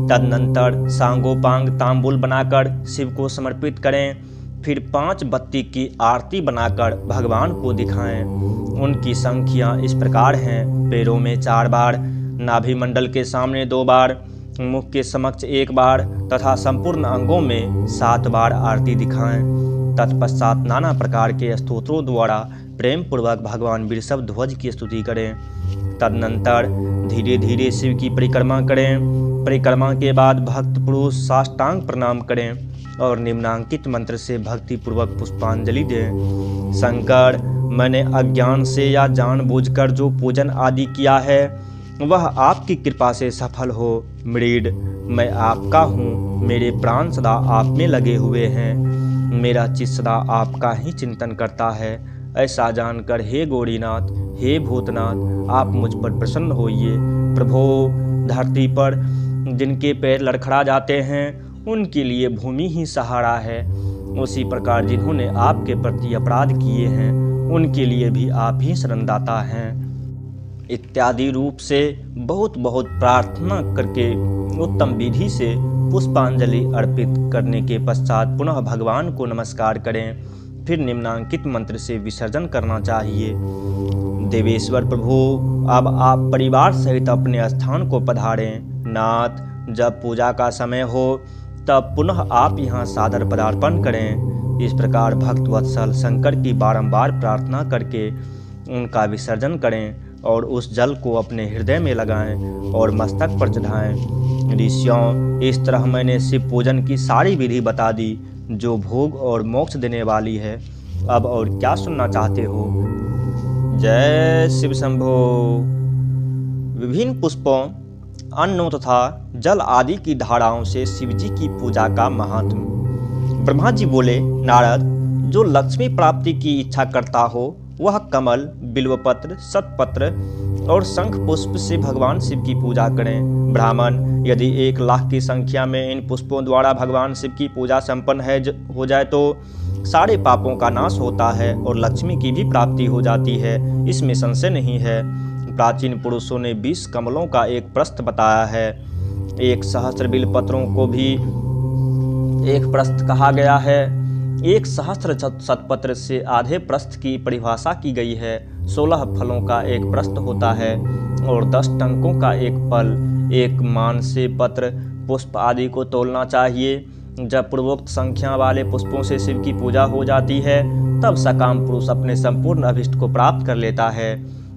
तदनंतर सांगोपांग तांबूल बनाकर शिव को समर्पित करें। फिर 5 बत्ती की आरती बनाकर भगवान को दिखाएं। उनकी संख्या इस प्रकार हैं: पैरों में 4 बार, नाभि मंडल के सामने 2 बार, मुख के समक्ष 1 बार तथा संपूर्ण अंगों में 7 बार आरती दिखाएं। तत्पश्चात नाना प्रकार के स्तोत्रों द्वारा प्रेम पूर्वक भगवान वृषभ ध्वज की स्तुति करें। तदनंतर धीरे धीरे शिव की परिक्रमा करें। परिक्रमा के बाद भक्त पुरुष साष्टांग प्रणाम करें और निम्नांकित मंत्र से भक्ति पूर्वक पुष्पांजलि दें। शंकर, मैंने अज्ञान से या जानबूझकर जो पूजन आदि किया है वह आपकी कृपा से सफल हो। मृड, मैं आपका हूँ, मेरे प्राण सदा आप में लगे हुए हैं, मेरा चित्त सदा आपका ही चिंतन करता है। ऐसा जानकर हे गौरीनाथ, हे भूतनाथ, आप मुझ पर प्रसन्न होइए। प्रभो, धरती पर जिनके पैर लड़खड़ा जाते हैं उनके लिए भूमि ही सहारा है। उसी प्रकार जिन्होंने आपके प्रति अपराध किए हैं उनके लिए भी आप ही शरणदाता हैं। इत्यादि रूप से बहुत बहुत प्रार्थना करके उत्तम विधि से पुष्पांजलि अर्पित करने के पश्चात पुनः भगवान को नमस्कार करें। फिर निम्नांकित मंत्र से विसर्जन करना चाहिए। देवेश्वर प्रभु, अब आप परिवार सहित अपने स्थान को पधारें। नाथ, जब पूजा का समय हो तब पुनः आप यहाँ सादर पदार्पण करें। इस प्रकार भक्त वत्सल शंकर की बारंबार प्रार्थना करके उनका विसर्जन करें और उस जल को अपने हृदय में लगाएं और मस्तक पर चढ़ाएं। ऋषियों, इस तरह मैंने शिव पूजन की सारी विधि बता दी जो भोग और मोक्ष देने वाली है। अब और क्या सुनना चाहते हो? जय शिव शंभो। विभिन्न पुष्पों, अन्नों तथा जल आदि की धाराओं से शिवजी की पूजा का महात्म्य। ब्रह्मा जी बोले, नारद, जो लक्ष्मी प्राप्ति की इच्छा करता हो वह कमल, बिल्वपत्र, शतपत्र और शंख पुष्प से भगवान शिव की पूजा करें। ब्राह्मण, यदि 1 लाख की संख्या में इन पुष्पों द्वारा भगवान शिव की पूजा संपन्न हो जाए तो सारे पापों का नाश होता है और लक्ष्मी की भी प्राप्ति हो जाती है, इसमें संशय नहीं है। प्राचीन पुरुषों ने 20 कमलों का एक प्रस्थ बताया है। 1 सहस्त्र बिल्वपत्रों को भी एक प्रस्थ कहा गया है। 1 सहस्त्र शतपत्र से आधे प्रस्थ की परिभाषा की गई है। 16 फलों का एक प्रस्थ होता है और 10 टंकों का एक फल। 1 मान से पत्र, पुष्प आदि को तोलना चाहिए। जब पूर्वोक्त संख्या वाले पुष्पों से शिव की पूजा हो जाती है तब सकाम पुरुष अपने संपूर्ण अभिष्ट को प्राप्त कर लेता है।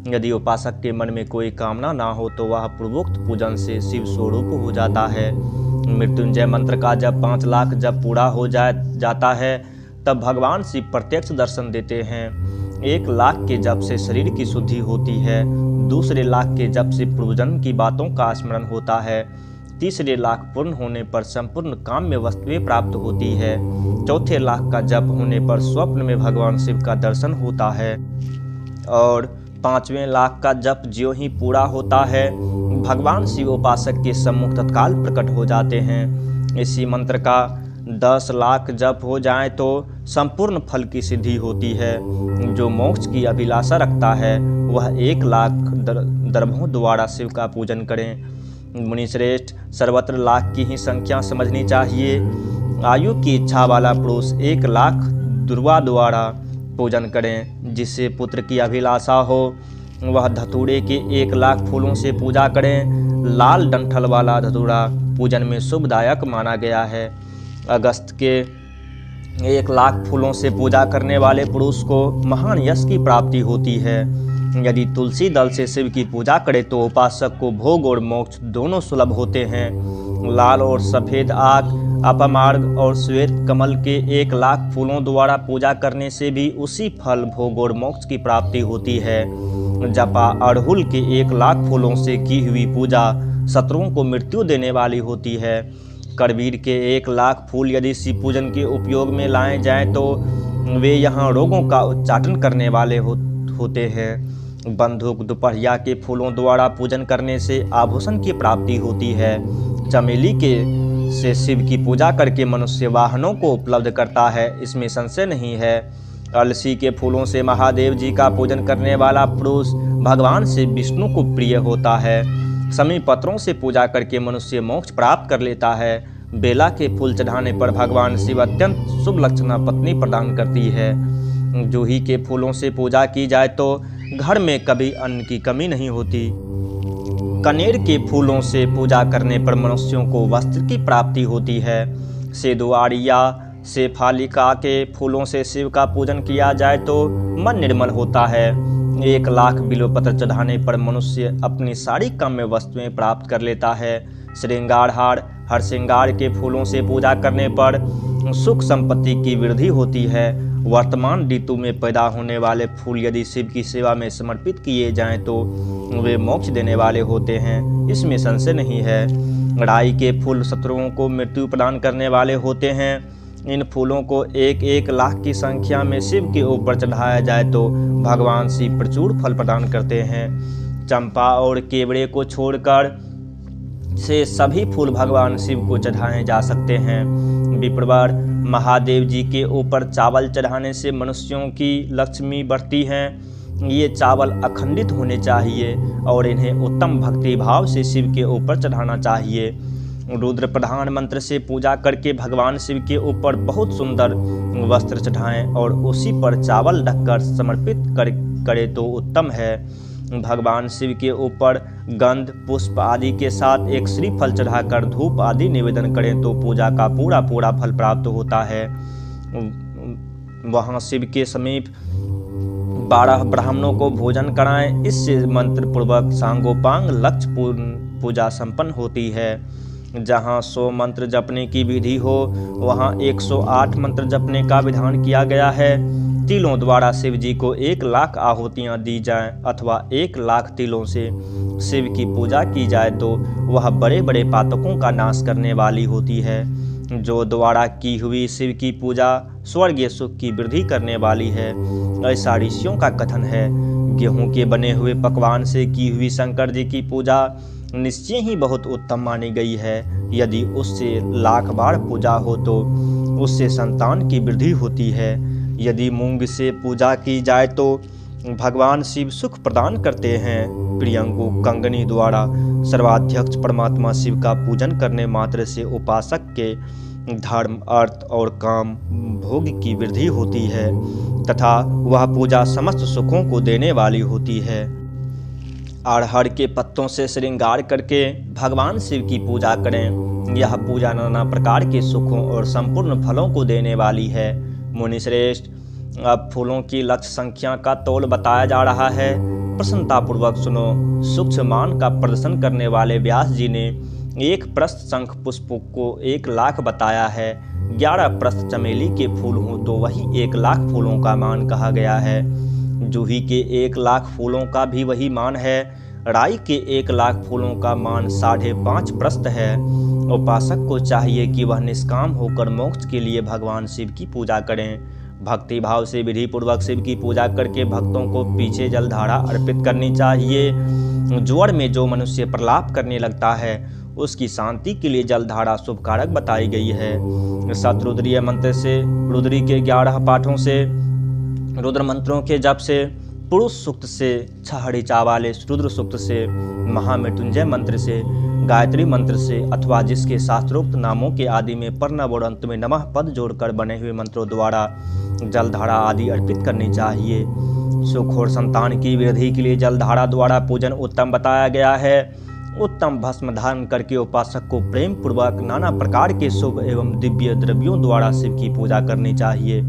यदि उपासक के मन में कोई कामना ना हो तो वह पूर्वोक्त पूजन से शिव स्वरूप हो जाता है। मृत्युंजय मंत्र का जब 5 लाख जब पूरा हो जाता है तब भगवान शिव प्रत्यक्ष दर्शन देते हैं। 1 लाख के जप से शरीर की शुद्धि होती है। 2 लाख के जप से पूर्वजन्म की बातों का स्मरण होता है। 3 लाख पूर्ण होने पर संपूर्ण काम्य वस्तुएं प्राप्त होती है। 4 लाख का जप होने पर स्वप्न में भगवान शिव का दर्शन होता है और 5वें लाख का जप ज्यों ही पूरा होता है भगवान शिव उपासक के सम्मुख तत्काल प्रकट हो जाते हैं। इसी मंत्र का 10 लाख जप हो जाए तो संपूर्ण फल की सिद्धि होती है। जो मोक्ष की अभिलाषा रखता है वह 1 लाख दर्भों द्वारा शिव का पूजन करें। मुनिश्रेष्ठ, सर्वत्र लाख की ही संख्या समझनी चाहिए। आयु की इच्छा वाला पुरुष 1 लाख दुर्वा द्वारा पूजन करें। जिससे पुत्र की अभिलाषा हो वह धतूरे के 1 लाख फूलों से पूजा करें। लाल डंठल वाला धतूरा पूजन में शुभदायक माना गया है। अगस्त के 1 लाख फूलों से पूजा करने वाले पुरुष को महान यश की प्राप्ति होती है। यदि तुलसी दल से शिव की पूजा करे तो उपासक को भोग और मोक्ष दोनों सुलभ होते हैं। लाल और सफ़ेद आग, अपमार्ग और श्वेत कमल के 1 लाख फूलों द्वारा पूजा करने से भी उसी फल, भोग और मोक्ष की प्राप्ति होती है। जपा अड़हुल के 1 लाख फूलों से की हुई पूजा शत्रुओं को मृत्यु देने वाली होती है। करवीर के 1 लाख फूल यदि शिव पूजन के उपयोग में लाए जाएं तो वे यहाँ रोगों का उच्चाटन करने वाले होते हैं। बंदूक दोपहरिया के फूलों द्वारा पूजन करने से आभूषण की प्राप्ति होती है। चमेली के से शिव की पूजा करके मनुष्य वाहनों को उपलब्ध करता है, इसमें संशय नहीं है। अलसी के फूलों से महादेव जी का पूजन करने वाला पुरुष भगवान से विष्णु को प्रिय होता है। समी पत्रों से पूजा करके मनुष्य मोक्ष प्राप्त कर लेता है। बेला के फूल चढ़ाने पर भगवान शिव अत्यंत शुभ लक्षणा पत्नी प्रदान करती है। जूही के फूलों से पूजा की जाए तो घर में कभी अन्न की कमी नहीं होती। कनेर के फूलों से पूजा करने पर मनुष्यों को वस्त्र की प्राप्ति होती है। सेदुआरिया से फालिका के फूलों से शिव का पूजन किया जाए तो मन निर्मल होता है। 1 लाख बिल्वपत्र चढ़ाने पर मनुष्य अपनी सारी काम्य वस्तुएं प्राप्त कर लेता है। श्रृंगार हार हरसिंगार के फूलों से पूजा करने पर सुख संपत्ति की वृद्धि होती है। वर्तमान ऋतु में पैदा होने वाले फूल यदि शिव की सेवा में समर्पित किए जाएं तो वे मोक्ष देने वाले होते हैं, इसमें संशय नहीं है। राई के फूल शत्रुओं को मृत्यु प्रदान करने वाले होते हैं। इन फूलों को 1-1 लाख की संख्या में शिव के ऊपर चढ़ाया जाए तो भगवान शिव प्रचुर फल प्रदान करते हैं। चंपा और केवड़े को छोड़कर से सभी फूल भगवान शिव को चढ़ाए जा सकते हैं। विप्रवर महादेव जी के ऊपर चावल चढ़ाने से मनुष्यों की लक्ष्मी बढ़ती है। ये चावल अखंडित होने चाहिए और इन्हें उत्तम भक्ति भाव से शिव के ऊपर चढ़ाना चाहिए। रुद्र प्रधान मंत्र से पूजा करके भगवान शिव के ऊपर बहुत सुंदर वस्त्र चढ़ाएं और उसी पर चावल रखकर समर्पित करे तो उत्तम है। भगवान शिव के ऊपर गंध पुष्प आदि के साथ एक श्रीफल चढ़ाकर धूप आदि निवेदन करें तो पूजा का पूरा फल प्राप्त होता है। वहां शिव के समीप 12 ब्राह्मणों को भोजन कराएं, इससे मंत्र पूर्वक सांगोपांग लक्ष्य पूजा संपन्न होती है। जहाँ 100 मंत्र जपने की विधि हो वहाँ 108 मंत्र जपने का विधान किया गया है। तिलों द्वारा शिव जी को 1 लाख आहुतियाँ दी जाएं अथवा 1 लाख तिलों से शिव की पूजा की जाए तो वह बड़े बड़े पातकों का नाश करने वाली होती है। जो द्वारा की हुई शिव की पूजा स्वर्गीय सुख की वृद्धि करने वाली है, ऐसा ऋषियों का कथन है। गेहूं के बने हुए पकवान से की हुई शंकर जी की पूजा निश्चय ही बहुत उत्तम मानी गई है। यदि उससे 1,00,000 बार पूजा हो तो उससे संतान की वृद्धि होती है। यदि मूंग से पूजा की जाए तो भगवान शिव सुख प्रदान करते हैं। प्रियंगु कंगनी द्वारा सर्वाध्यक्ष परमात्मा शिव का पूजन करने मात्र से उपासक के धर्म अर्थ और काम भोग की वृद्धि होती है तथा वह पूजा समस्त सुखों को देने वाली होती है। अरहर के पत्तों से श्रृंगार करके भगवान शिव की पूजा करें। यह पूजा नाना प्रकार के सुखों और संपूर्ण फलों को देने वाली है। मुनि श्रेष्ठ, अब फूलों की लक्ष्य संख्या का तौल बताया जा रहा है। प्रसन्नतापूर्वक सुनो। सूक्ष्म मान का प्रदर्शन करने वाले व्यास जी ने 1 प्रस्थ शंख पुष्प को 1 लाख बताया है। 11 प्रस्थ चमेली के फूल हों तो वही 1 लाख फूलों का मान कहा गया है। जूही के 1 लाख फूलों का भी वही मान है। राई के 1 लाख फूलों का मान 5.5 प्रस्थ है। उपासक को चाहिए कि वह निष्काम होकर मोक्ष के लिए भगवान शिव की पूजा करें। भक्ति भाव से विधि पूर्वक शिव की पूजा करके भक्तों को पीछे जलधारा अर्पित करनी चाहिए। ज्वर में जो मनुष्य प्रलाप करने लगता है उसकी शांति के लिए जलधारा शुभकारक बताई गई है। शतरुद्रीय मंत्र से, रुद्री के 11 पाठों से, रुद्र मंत्रों के जप से, पुरुष सूक्त से, 6 ऋचा वाले रुद्र सूक्त से, महामृत्युंजय मंत्र से, गायत्री मंत्र से अथवा जिसके शास्त्रोक्त नामों के आदि में पर्णव और अंत में नमः पद जोड़कर बने हुए मंत्रों द्वारा जलधारा आदि अर्पित करनी चाहिए। सुख और संतान की वृद्धि के लिए जलधारा द्वारा पूजन उत्तम बताया गया है। उत्तम भस्म धारण करके उपासक को प्रेम पूर्वक नाना प्रकार के शुभ एवं दिव्य द्रव्यों द्वारा शिव की पूजा करनी चाहिए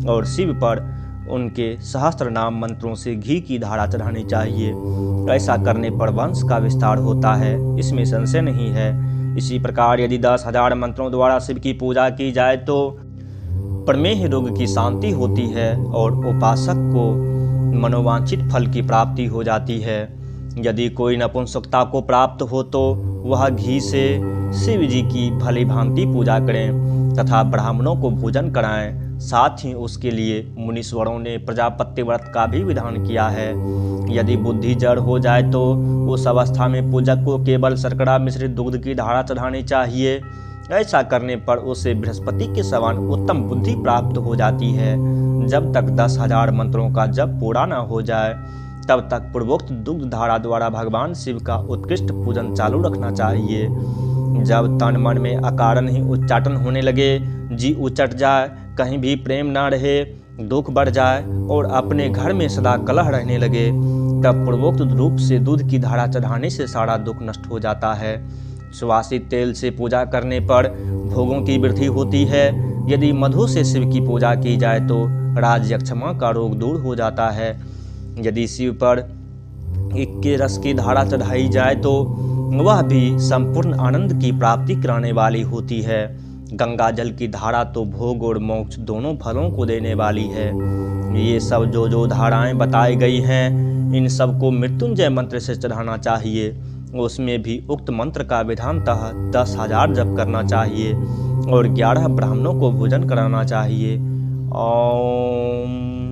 और शिव पर उनके सहस्त्र नाम मंत्रों से घी की धारा चढ़ानी चाहिए। ऐसा करने पर वंश का विस्तार होता है, इसमें संशय नहीं है। इसी प्रकार यदि 10,000 मंत्रों द्वारा शिव की पूजा की जाए तो प्रमेह रोग की शांति होती है और उपासक को मनोवांछित फल की प्राप्ति हो जाती है। यदि कोई नपुंसकता को प्राप्त हो तो वह घी से शिव जी की भली भांति पूजा करें तथा ब्राह्मणों को भोजन कराएं। साथ ही उसके लिए मुनीश्वरों ने प्रजापत्य व्रत का भी विधान किया है। यदि बुद्धि जड़ हो जाए तो उस अवस्था में पूजक को केवल शर्करा मिश्रित दूध की धारा चढ़ानी चाहिए। ऐसा करने पर उसे बृहस्पति के समान उत्तम बुद्धि प्राप्त हो जाती है। जब तक 10,000 मंत्रों का जप पूरा न हो जाए तब तक पूर्वोक्त दुग्ध धारा द्वारा भगवान शिव का उत्कृष्ट पूजन चालू रखना चाहिए। जब तन मन में अकारण ही उच्चाटन होने लगे, जी उचट जाए, कहीं भी प्रेम न रहे, दुख बढ़ जाए और अपने घर में सदा कलह रहने लगे, तब पूर्वोक्त रूप से दूध की धारा चढ़ाने से सारा दुख नष्ट हो जाता है। सुवासित तेल से पूजा करने पर भोगों की वृद्धि होती है। यदि मधु से शिव की पूजा की जाए तो राजयक्षमा का रोग दूर हो जाता है। यदि शिव पर इक्के रस की धारा चढ़ाई जाए तो वह भी संपूर्ण आनंद की प्राप्ति कराने वाली होती है। गंगा जल की धारा तो भोग और मोक्ष दोनों फलों को देने वाली है। ये सब जो धाराएं बताई गई हैं, इन सबको मृत्युंजय मंत्र से चढ़ाना चाहिए। उसमें भी उक्त मंत्र का विधानतः 10,000 जप करना चाहिए और 11 ब्राह्मणों को भोजन कराना चाहिए। ओम।